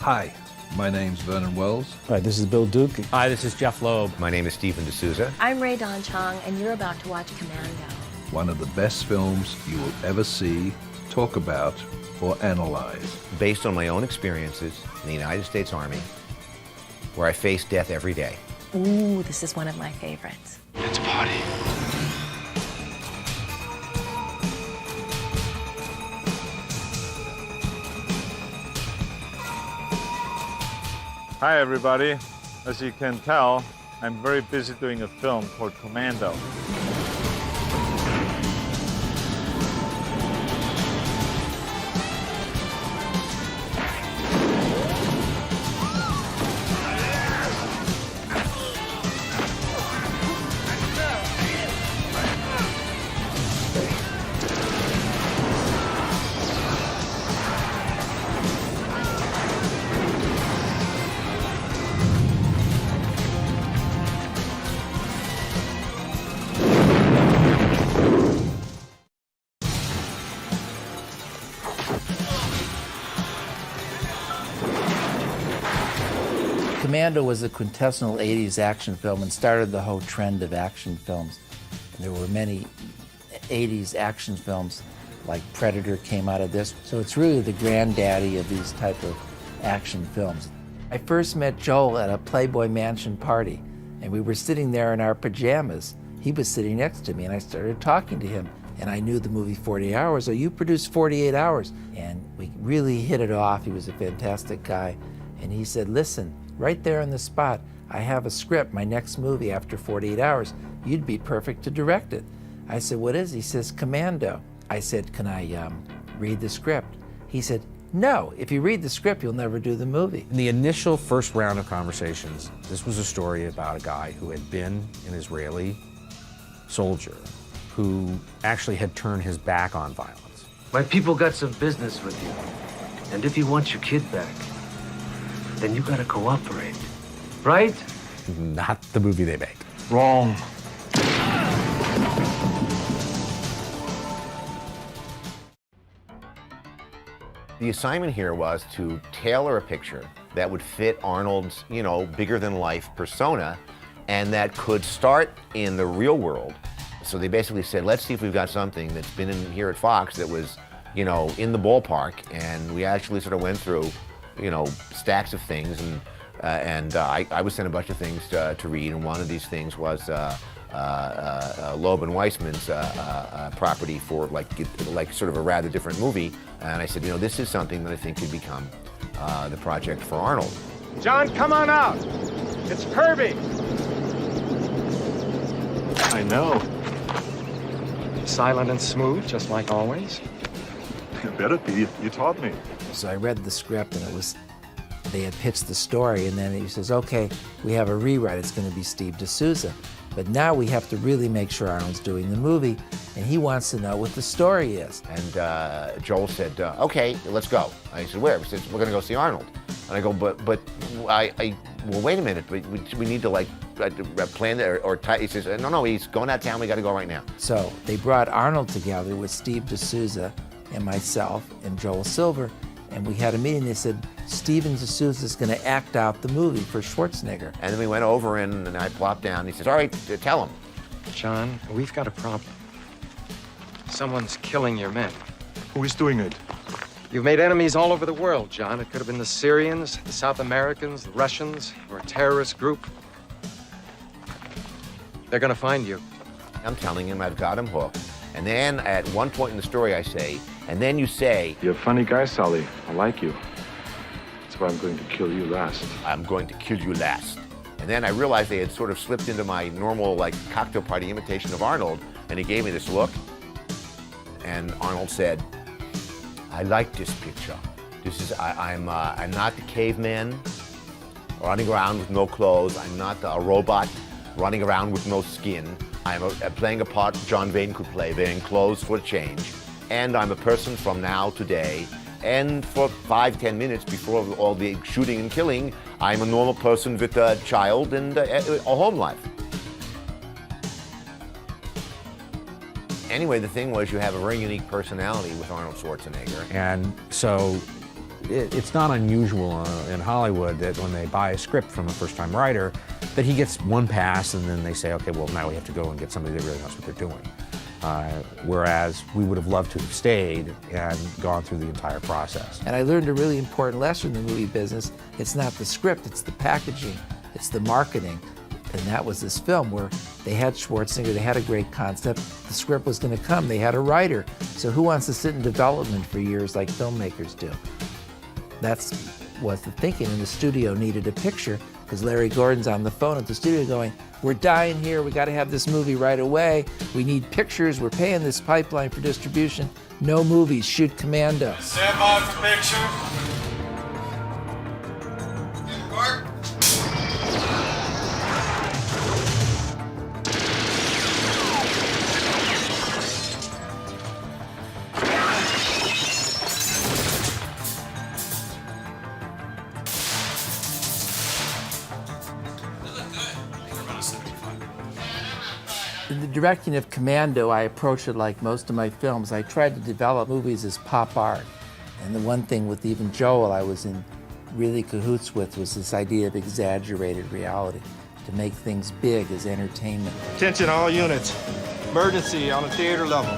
Hi, my name's Vernon Wells. Hi, this is Bill Duke. Hi, this is Jeph Loeb. My name is Stephen Souza. I'm Ray Don Chong, and you're about to watch Commando. One of the best films you will ever see, talk about, or analyze. Based on my own experiences in the United States Army, where I face death every day. Ooh, this is one of my favorites. Let's party. Hi everybody. As you can tell, I'm very busy doing a film called Commando. Commando was a quintessential 80s action film and started the whole trend of action films. And there were many 80s action films, like Predator came out of this. So it's really the granddaddy of these type of action films. I first met Joel at a Playboy Mansion party, and we were sitting there in our pajamas. He was sitting next to me, and I started talking to him. And I knew the movie 48 Hours, so you produced 48 Hours. And we really hit it off. He was a fantastic guy. And he said, listen, right there on the spot, I have a script, my next movie after 48 Hours. You'd be perfect to direct it. I said, what is it? He says, Commando. I said, can I read the script? He said, no, if you read the script, you'll never do the movie. In the initial first round of conversations, this was a story about a guy who had been an Israeli soldier who actually had turned his back on violence. My people got some business with you. And if you want your kid back, then you gotta cooperate. Right? Not the movie they make. Wrong. The assignment here was to tailor a picture that would fit Arnold's, bigger-than-life persona, and that could start in the real world. So they basically said, let's see if we've got something that's been in here at Fox that was, in the ballpark, and we actually sort of went through, stacks of things, and I was sent a bunch of things to read, and one of these things was Loeb and Weisman's property for like sort of a rather different movie, and I said, this is something that I think could become the project for Arnold. John, come on out. It's Kirby. I know. Silent and smooth, just like always. It better be. You taught me. So I read the script, and they had pitched the story, and then he says, okay, we have a rewrite. It's going to be Steve D'Souza. But now we have to really make sure Arnold's doing the movie, and he wants to know what the story is. And Joel said, okay, let's go. I said, where? He said, we're going to go see Arnold. And I go, but well, wait a minute, we need to plan that or he says, no, he's going out of town, we got to go right now. So they brought Arnold together with Steve D'Souza and myself and Joel Silver, and we had a meeting. They said, Steven D'Souza is going to act out the movie for Schwarzenegger. And then we went over and I plopped down. He says, all right, tell him. John, we've got a problem. Someone's killing your men. Who is doing it? You've made enemies all over the world, John. It could have been the Syrians, the South Americans, the Russians, or a terrorist group. They're gonna find you. I'm telling him I've got him hooked. And then at one point in the story I say, and then you say, You're a funny guy, Sully. I like you. That's why I'm going to kill you last. I'm going to kill you last. And then I realized they had sort of slipped into my normal cocktail party imitation of Arnold, and he gave me this look. And Arnold said, I like this picture. I'm not the caveman running around with no clothes. I'm not a robot running around with no skin. I'm playing a part John Wayne could play, wearing clothes for a change. And I'm a person from now to day. And for 5-10 minutes before all the shooting and killing, I'm a normal person with a child and a home life. Anyway, the thing was you have a very unique personality with Arnold Schwarzenegger. And so It's not unusual in Hollywood that when they buy a script from a first-time writer, that he gets one pass and then they say, okay, well, now we have to go and get somebody that really knows what they're doing. Whereas we would have loved to have stayed and gone through the entire process. And I learned a really important lesson in the movie business. It's not the script, it's the packaging, it's the marketing. And that was this film where they had Schwarzenegger, they had a great concept, the script was going to come, they had a writer. So who wants to sit in development for years like filmmakers do? That's was the thinking, and the studio needed a picture because Larry Gordon's on the phone at the studio going, we're dying here, we got to have this movie right away, we need pictures, we're paying this pipeline for distribution, no movies, shoot Commando. Stand by for picture. Mark. In the directing of Commando, I approached it like most of my films. I tried to develop movies as pop art. And the one thing with even Joel I was in really cahoots with was this idea of exaggerated reality, to make things big as entertainment. Attention all units. Emergency on a theater level.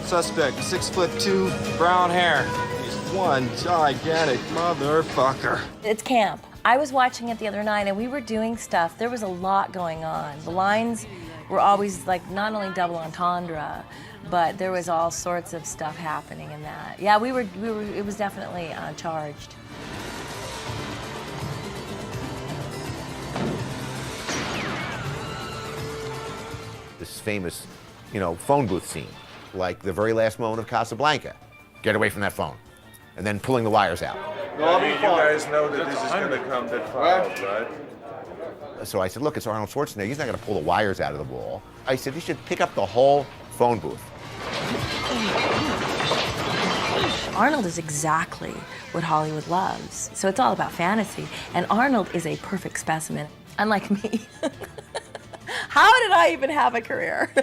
Suspect, 6'2", brown hair. He's one gigantic motherfucker. It's camp. I was watching it the other night and we were doing stuff. There was a lot going on. The lines were always like not only double entendre, but there was all sorts of stuff happening in that. Yeah, it was definitely charged. This famous, phone booth scene, like the very last moment of Casablanca. Get away from that phone. And then pulling the wires out. I mean, you guys know that this is going to come that far, right? So I said, look, it's Arnold Schwarzenegger. He's not going to pull the wires out of the wall. I said, you should pick up the whole phone booth. Arnold is exactly what Hollywood loves. So it's all about fantasy. And Arnold is a perfect specimen, unlike me. How did I even have a career?